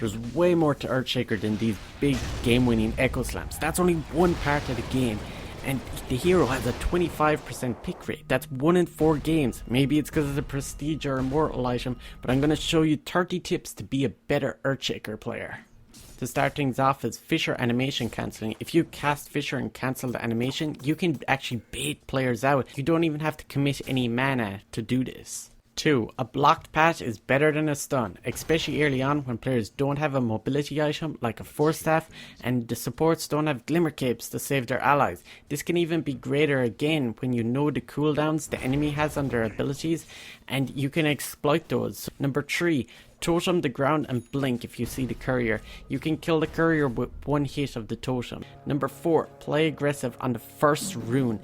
There's way more to Earthshaker than these big game-winning echo slams. That's only one part of the game. And the hero has a 25% pick rate. That's 1 in 4 games. Maybe it's because of the prestige or immortal item, but I'm going to show you 30 tips to be a better Earthshaker player. To start things off is Fissure animation cancelling. If you cast Fissure and cancel the animation, you can actually bait players out. You don't even have to commit any mana to do this. 2. A blocked patch is better than a stun, especially early on when players don't have a mobility item like a force staff and the supports don't have glimmer capes to save their allies. This can even be greater again when you know the cooldowns the enemy has on their abilities and you can exploit those. Number 3. Totem the ground and blink if you see the courier. You can kill the courier with one hit of the totem. Number 4. Play aggressive on the first rune.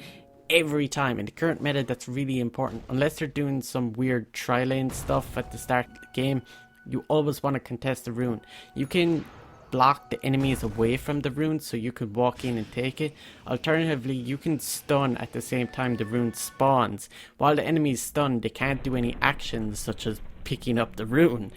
Every time. In the current meta, that's really important. Unless they're doing some weird tri-lane stuff at the start of the game, you always want to contest the rune. You can block the enemies away from the rune so you could walk in and take it. Alternatively, you can stun at the same time the rune spawns. While the enemy is stunned, they can't do any actions such as picking up the rune.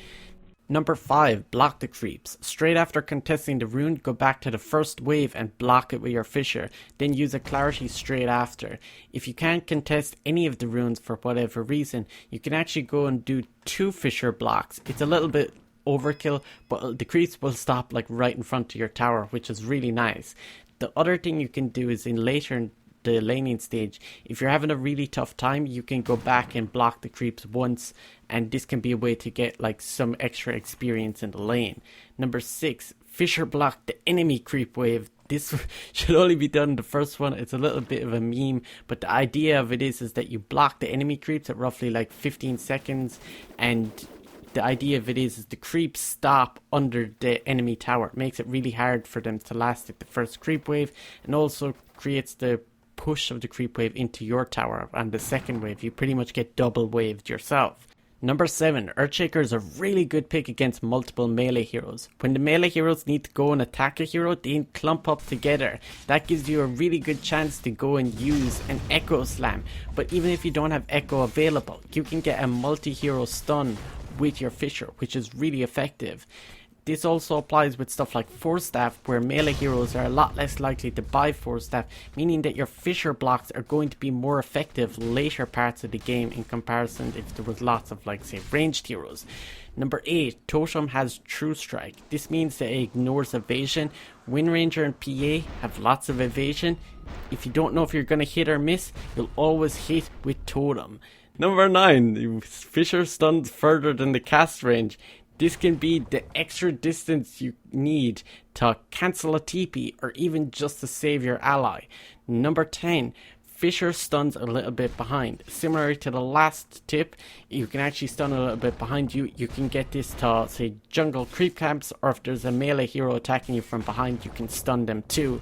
Number 5. Block the creeps. Straight after contesting the rune, go back to the first wave and block it with your Fissure. Then use a clarity straight after. If you can't contest any of the runes for whatever reason, you can actually go and do 2 Fissure blocks. It's a little bit overkill, but the creeps will stop like right in front of your tower, which is really nice. The other thing you can do is later in the laning stage, if you're having a really tough time, you can go back and block the creeps once, and this can be a way to get like some extra experience in the lane. Number 6. Fissure block the enemy creep wave. This should only be done the first one. It's a little bit of a meme, but the idea of it is that you block the enemy creeps at roughly like 15 seconds, and the idea of it is the creeps stop under the enemy tower. It makes it really hard for them to last at the first creep wave, and also creates the push of the creep wave into your tower. On the second wave, you pretty much get double waved yourself. Number 7. Earthshaker is a really good pick against multiple melee heroes. When the melee heroes need to go and attack a hero, they clump up together. That gives you a really good chance to go and use an Echo Slam. But even if you don't have Echo available, you can get a multi-hero stun with your Fissure, which is really effective. This also applies with stuff like Force Staff, where melee heroes are a lot less likely to buy Force Staff, meaning that your Fissure blocks are going to be more effective later parts of the game in comparison if there was lots of, like, say, ranged heroes. Number 8. Totem has True Strike. This means that it ignores evasion. Wind Ranger and PA have lots of evasion. If you don't know if you're going to hit or miss, you'll always hit with Totem. Number 9. Fissure stuns further than the cast range. This can be the extra distance you need to cancel a TP or even just to save your ally. Number 10. Fissure stuns a little bit behind. Similar to the last tip, you can actually stun a little bit behind you. You can get this to, say, jungle creep camps, or if there's a melee hero attacking you from behind, you can stun them too.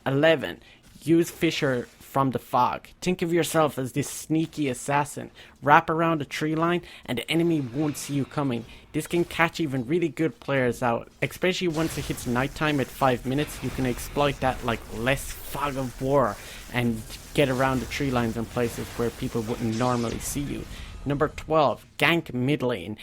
11. Use Fissure from the fog. Think of yourself as this sneaky assassin. Wrap around a tree line and the enemy won't see you coming. This can catch even really good players out, especially once it hits nighttime at 5 minutes. You can exploit that like less fog of war and get around the tree lines in places where people wouldn't normally see you. Number 12. Gank mid lane.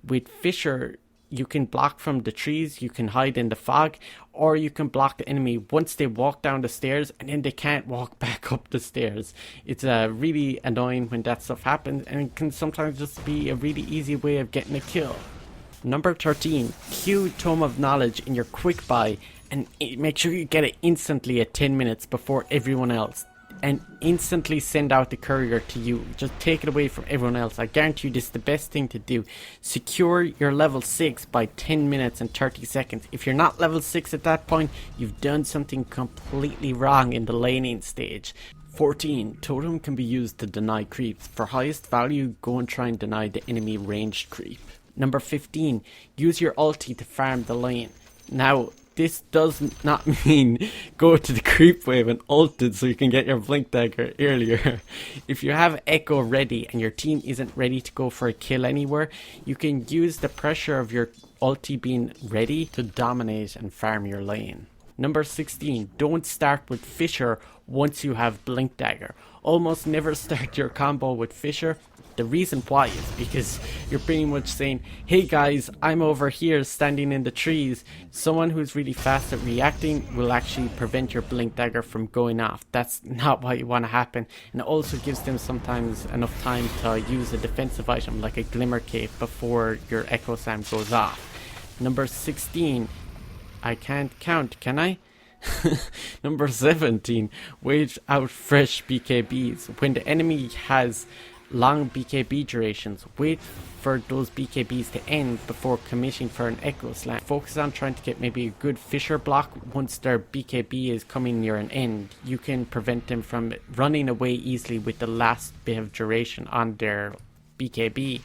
With Fissure, you can block from the trees, you can hide in the fog, or you can block the enemy once they walk down the stairs and then they can't walk back up the stairs. It's really annoying when that stuff happens, and it can sometimes just be a really easy way of getting a kill. Number 13. Queue Tome of Knowledge in your quick buy and make sure you get it instantly at 10 minutes before everyone else. And instantly send out the courier to you. Just take it away from everyone else. I guarantee you this is the best thing to do. Secure your level 6 by 10 minutes and 30 seconds. If you're not level 6 at that point, you've done something completely wrong in the laning stage. 14. Totem can be used to deny creeps. For highest value, go and try and deny the enemy ranged creep. Number 15. Use your ulti to farm the lane. Now, this does not mean go to the creep wave and ult it so you can get your blink dagger earlier. If you have Echo ready and your team isn't ready to go for a kill anywhere, you can use the pressure of your ulti being ready to dominate and farm your lane. Number 16. Don't start with Fissure once you have blink dagger. Almost never start your combo with Fissure. The reason why is because you're pretty much saying, hey guys, I'm over here standing in the trees. Someone who's really fast at reacting will actually prevent your blink dagger from going off. That's not what you want to happen. And it also gives them sometimes enough time to use a defensive item like a glimmer cape before your echo slam goes off. Number 16, I can't count, can I? Number 17, wait out fresh BKBs. When the enemy has long BKB durations, wait for those BKBs to end before committing for an echo slam. Focus on trying to get maybe a good fissure block. Once their BKB is coming near an end, you can prevent them from running away easily with the last bit of duration on their BKB.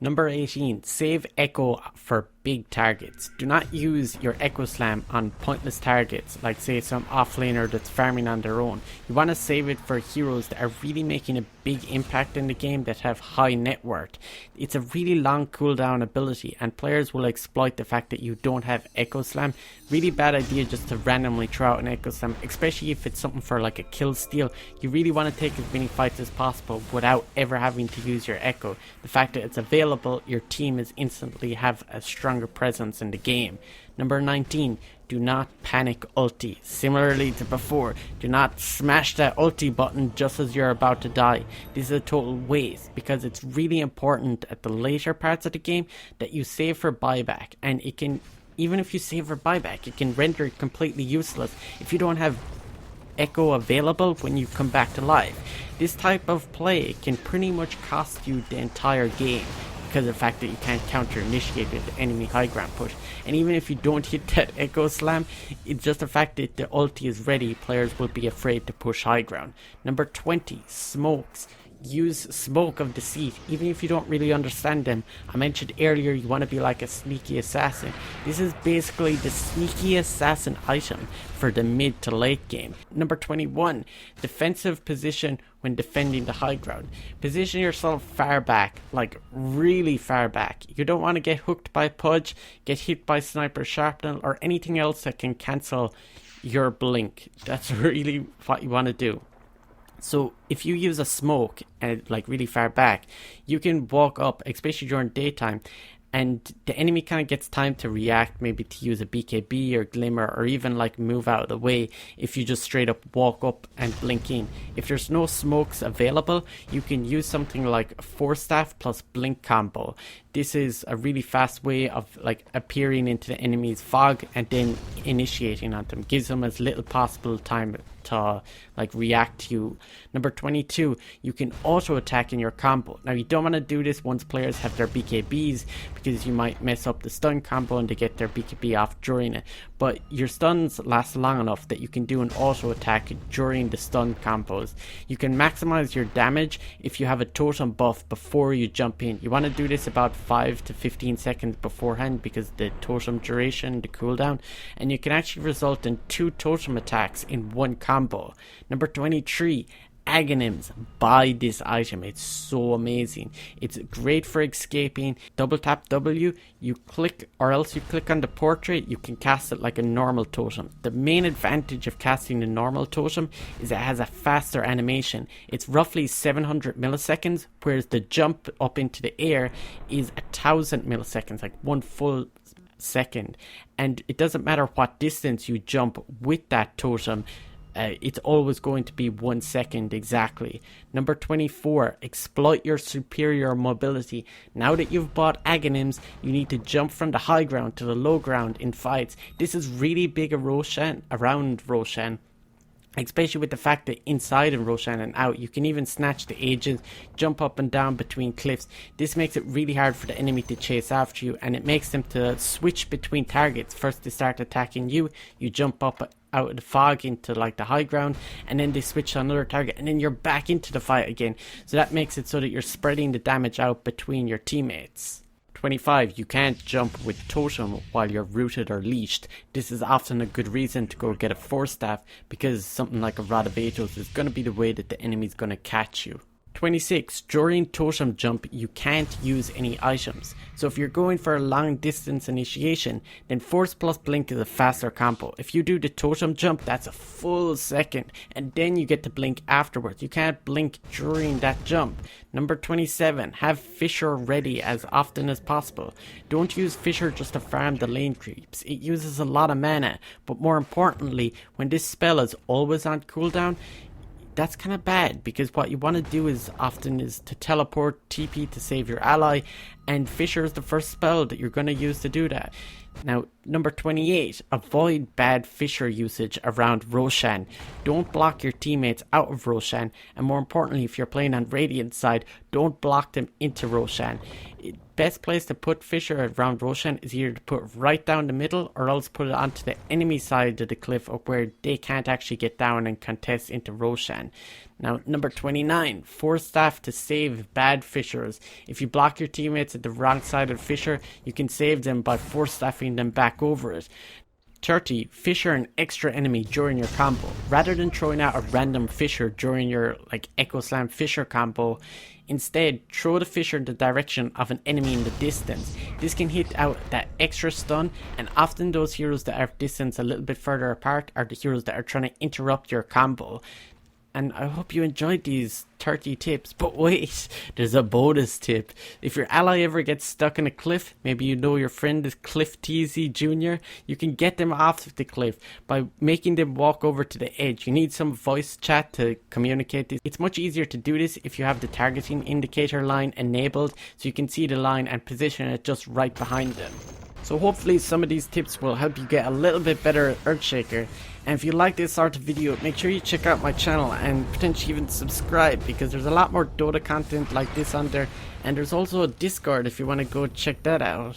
Number 18, save echo for big targets. Do not use your echo slam on pointless targets, like say some offlaner that's farming on their own. You want to save it for heroes that are really making a big impact in the game, that have high net worth. It's a really long cooldown ability, and players will exploit the fact that you don't have echo slam. Really bad idea just to randomly throw out an echo slam, especially if it's something for like a kill steal. You really want to take as many fights as possible without ever having to use your echo. The fact that it's available, your team is instantly have a stronger presence in the game. Number 19, do not panic ulti. Similarly to before, do not smash that ulti button just as you're about to die. This is a total waste, because it's really important at the later parts of the game that you save for buyback, and it can, even if you save for buyback, it can render it completely useless if you don't have echo available when you come back to life. This type of play can pretty much cost you the entire game, because of the fact that you can't counter initiate with the enemy high ground push. And even if you don't hit that echo slam, it's just the fact that the ulti is ready, players will be afraid to push high ground. Number 20, smokes. Use smoke of deceit, even if you don't really understand them. I mentioned earlier you want to be like a sneaky assassin. This is basically the sneaky assassin item for the mid to late game. Number 21, defensive position when defending the high ground. Position yourself far back, like really far back. You don't want to get hooked by Pudge, get hit by Sniper Sharpnel, or anything else that can cancel your blink. That's really what you want to do. So if you use a smoke and like really far back, you can walk up, especially during daytime, and the enemy kind of gets time to react, maybe to use a BKB or glimmer, or even like move out of the way if you just straight up walk up and blink in. If there's no smokes available, you can use something like Force Staff plus blink combo. This is a really fast way of like appearing into the enemy's fog and then initiating on them. Gives them as little possible time to like react to you. Number 22, you can auto attack in your combo. Now you don't want to do this once players have their BKBs, because you might mess up the stun combo and they get their BKB off during it. But your stuns last long enough that you can do an auto attack during the stun combos. You can maximize your damage if you have a totem buff before you jump in. You want to do this about 5 to 15 seconds beforehand, because the totem duration, the cooldown, and you can actually result in 2 totem attacks in one combo. Number 23, Aghanim's. Buy this item, it's so amazing. It's great for escaping. Double tap W, you click, or else you click on the portrait, you can cast it like a normal totem. The main advantage of casting the normal totem is it has a faster animation. It's roughly 700 milliseconds, whereas the jump up into the air is 1000 milliseconds, like 1 full second. And it doesn't matter what distance you jump with that totem, it's always going to be 1 second exactly. Number 24, exploit your superior mobility. Now that you've bought Aghanims, you need to jump from the high ground to the low ground in fights. This is really big around Roshan. Especially with the fact that inside of Roshan and out, you can even snatch the agents, jump up and down between cliffs. This makes it really hard for the enemy to chase after you, and it makes them to switch between targets. First they start attacking you, you jump up out of the fog into like the high ground, and then they switch to another target, and then you're back into the fight again. So that makes it so that you're spreading the damage out between your teammates. 25, you can't jump with Totem while you're rooted or leashed. This is often a good reason to go get a Force Staff, because something like a Rod of Atos is going to be the way that the enemy's going to catch you. 26. During totem jump, you can't use any items. So if you're going for a long distance initiation, then force plus blink is a faster combo. If you do the totem jump, that's a full second, and then you get to blink afterwards. You can't blink during that jump. Number 27. Have Fissure ready as often as possible. Don't use Fissure just to farm the lane creeps. It uses a lot of mana, but more importantly, when this spell is always on cooldown, that's kind of bad, because what you want to do is to teleport TP to save your ally, and Fissure is the first spell that you're going to use to do that. Now, number 28, avoid bad Fissure usage around Roshan. Don't block your teammates out of Roshan, and more importantly, if you're playing on Radiant side, don't block them into Roshan. Best place to put Fissure around Roshan is either to put it right down the middle, or else put it onto the enemy side of the cliff up where they can't actually get down and contest into Roshan. Now, number 29, force staff to save bad Fissures. If you block your teammates at the wrong side of Fissure, you can save them by force staffing them back over it. 30. Fissure an extra enemy during your combo. Rather than throwing out a random Fissure during your Echo Slam Fissure combo, instead throw the Fissure in the direction of an enemy in the distance. This can hit out that extra stun, and often those heroes that are distanced a little bit further apart are the heroes that are trying to interrupt your combo. And I hope you enjoyed these 30 tips. But wait, there's a bonus tip. If your ally ever gets stuck in a cliff, maybe you know your friend is Cliff TZ Jr., you can get them off the cliff by making them walk over to the edge. You need some voice chat to communicate this. It's much easier to do this if you have the targeting indicator line enabled, so you can see the line and position it just right behind them. So hopefully some of these tips will help you get a little bit better at Earthshaker. And if you like this sort of video, make sure you check out my channel and potentially even subscribe, because there's a lot more Dota content like this on there. And there's also a Discord if you want to go check that out.